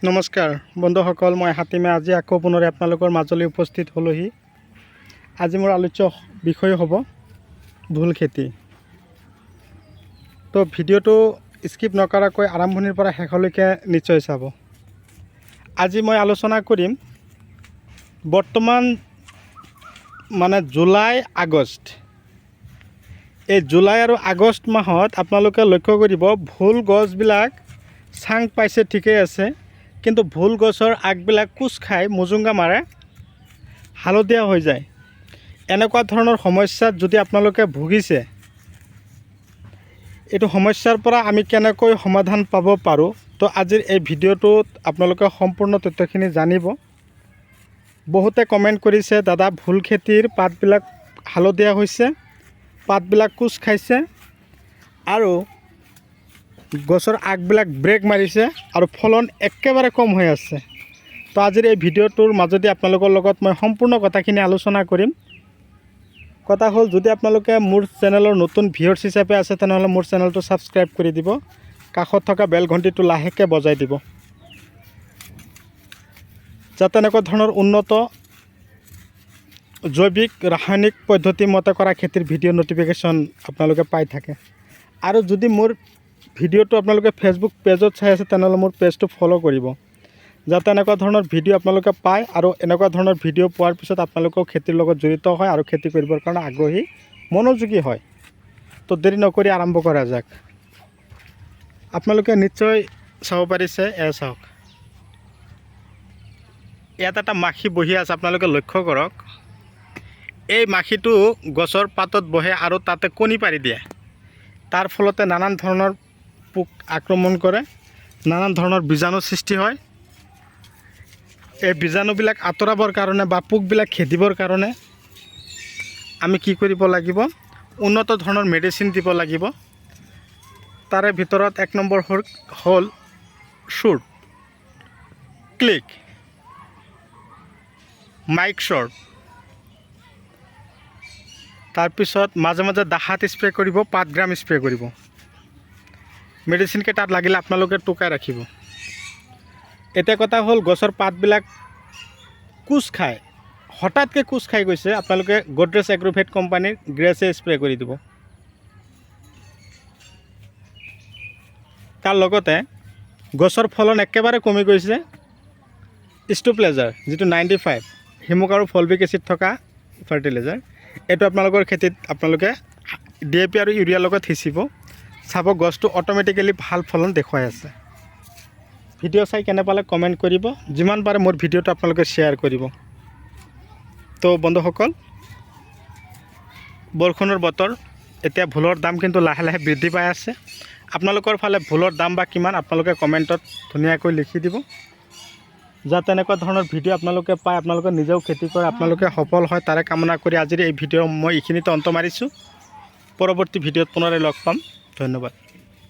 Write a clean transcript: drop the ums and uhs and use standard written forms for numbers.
নমস্কাৰ বন্ধুসকল, মই হাতীমে আজি আকৌ পুনৰ আপোনালোকৰ মাজলৈ উপস্থিত হ'লোহি। আজি মোৰ আলোচ্য বিষয় হ'ব ভোল খেতি। তো ভিডিঅ'টো স্কিপ নকৰাকৈ আৰম্ভণিৰ পৰা শেষলৈকে নিশ্চয় চাব। আজি মই আলোচনা কৰিম বৰ্তমান জুলাই আগষ্ট, এই জুলাই আৰু আগষ্ট মাহত আপোনালোকে লক্ষ্য কৰিব ভোল গছবিলাক চাং পাইছে ঠিকেই আছে, কিন্তু ভোল গছৰ আগবিলাক কোচ খাই মোজোংগা মাৰে, হালধীয়া হৈ যায়। এনেকুৱা ধৰণৰ সমস্যাত যদি আপোনালোকে ভুগিছে, এইটো সমস্যাৰ পৰা আমি কেনেকৈ সমাধান পাব পাৰোঁ, তো আজিৰ এই ভিডিঅ'টোত আপোনালোকে সম্পূৰ্ণ তথ্যখিনি জানিব। বহুতে কমেণ্ট কৰিছে, দাদা ভোল খেতিৰ পাতবিলাক হালধীয়া হৈছে, পাতবিলাক কোচ খাইছে আৰু গছৰ আগবিলাক ব্ৰেক মাৰিছে আৰু ফলন একেবাৰে কম হৈ আছে। তো আজিৰ এই ভিডিঅ'টোৰ মাজতে আপোনালোকৰ লগত মই সম্পূৰ্ণ কথাখিনি আলোচনা কৰিম। কথা হ'ল, যদি আপোনালোকে মোৰ চেনেলৰ নতুন ভিউৱাৰ্ছ হিচাপে আছে, তেনেহ'লে মোৰ চেনেলটো ছাবস্ক্ৰাইব কৰি দিব, কাষত থকা বেল ঘণ্টিটো লাহেকৈ বজাই দিব, যাতে এনেকুৱা ধৰণৰ উন্নত জৈৱিক ৰাসায়নিক পদ্ধতি মতে কৰা খেতিৰ ভিডিঅ' নটিফিকেশ্যন আপোনালোকে পাই থাকে। আৰু যদি মোৰ ভিডিঅ'টো আপোনালোকে ফেচবুক পেজত চাই আছে, তেনেহ'লে মোৰ পেজটো ফ'ল' কৰিব, যাতে এনেকুৱা ধৰণৰ ভিডিঅ' আপোনালোকে পায় আৰু এনেকুৱা ধৰণৰ ভিডিঅ' পোৱাৰ পিছত আপোনালোকেও খেতিৰ লগত জড়িত হয় আৰু খেতি কৰিবৰ কাৰণে আগ্ৰহী, মনোযোগী হয়। তো দেৰি নকৰি আৰম্ভ কৰা যাওক। আপোনালোকে নিশ্চয় চাব পাৰিছে, চাওক, ইয়াত এটা মাখি বহি আছে, আপোনালোকে লক্ষ্য কৰক। এই মাখিটো গছৰ পাতত বহে আৰু তাতে কণী পাৰি দিয়ে। তাৰ ফলতে নানান ধৰণৰ পোক আক্ৰমণ কৰে, নানান ধৰণৰ বীজাণু সৃষ্টি হয়। এই বীজাণুবিলাক আঁতৰাবৰ কাৰণে বা পোকবিলাক খেদিবৰ কাৰণে আমি কি কৰিব লাগিব? উন্নত ধৰণৰ মেডিচিন দিব লাগিব। তাৰে ভিতৰত 1 নম্বৰ হ'ল শ্বুট, ক্লিক, মাইক শ্বট, তাৰপিছত মাজে মাজে দাহাত স্প্ৰে কৰিব, 5 গ্ৰাম স্প্ৰে কৰিব। মেডিচিনকেইটাত লাগিলে আপোনালোকে টুকাই ৰাখিব। এতিয়া কথা হ'ল, গছৰ পাতবিলাক কোচ খায়, হঠাৎকৈ কোচ খাই গৈছে, আপোনালোকে গডৰেজ এগ্ৰোভেট কোম্পানীৰ গ্ৰেছে স্প্ৰে কৰি দিব। তাৰ লগতে গছৰ ফলন একেবাৰে কমি গৈছে, ষ্টুপ্লেজাৰ যিটো 95 হিমুক আৰু ফলভিক এচিড থকা ফাৰ্টিলাইজাৰ, এইটো আপোনালোকৰ খেতিত আপোনালোকে DAP আৰু ইউৰিয়াৰ লগত সিঁচিব, চাব গছটো অট'মেটিকেলি ভাল ফলন দেখুৱাই আছে। ভিডিঅ' চাই কেনে পালে কমেণ্ট কৰিব, যিমান পাৰে মোৰ ভিডিঅ'টো আপোনালোকে শ্বেয়াৰ কৰিব। তো বন্ধুসকল, বৰষুণৰ বতৰ, এতিয়া ভোলৰ দাম কিন্তু লাহে লাহে বৃদ্ধি পাই আছে। আপোনালোকৰ ফালে ভোলৰ দাম বা কিমান, আপোনালোকে কমেণ্টত ধুনীয়াকৈ লিখি দিব, যাতে এনেকুৱা ধৰণৰ ভিডিঅ' আপোনালোকে পায়, আপোনালোকে নিজেও খেতি কৰে, আপোনালোকে সফল হয়, তাৰে কামনা কৰি আজিৰ এই ভিডিঅ' মই এইখিনিতে অন্ত মাৰিছোঁ। পৰৱৰ্তী ভিডিঅ'ত পুনৰাই লগ পাম। ধন্যবাদ।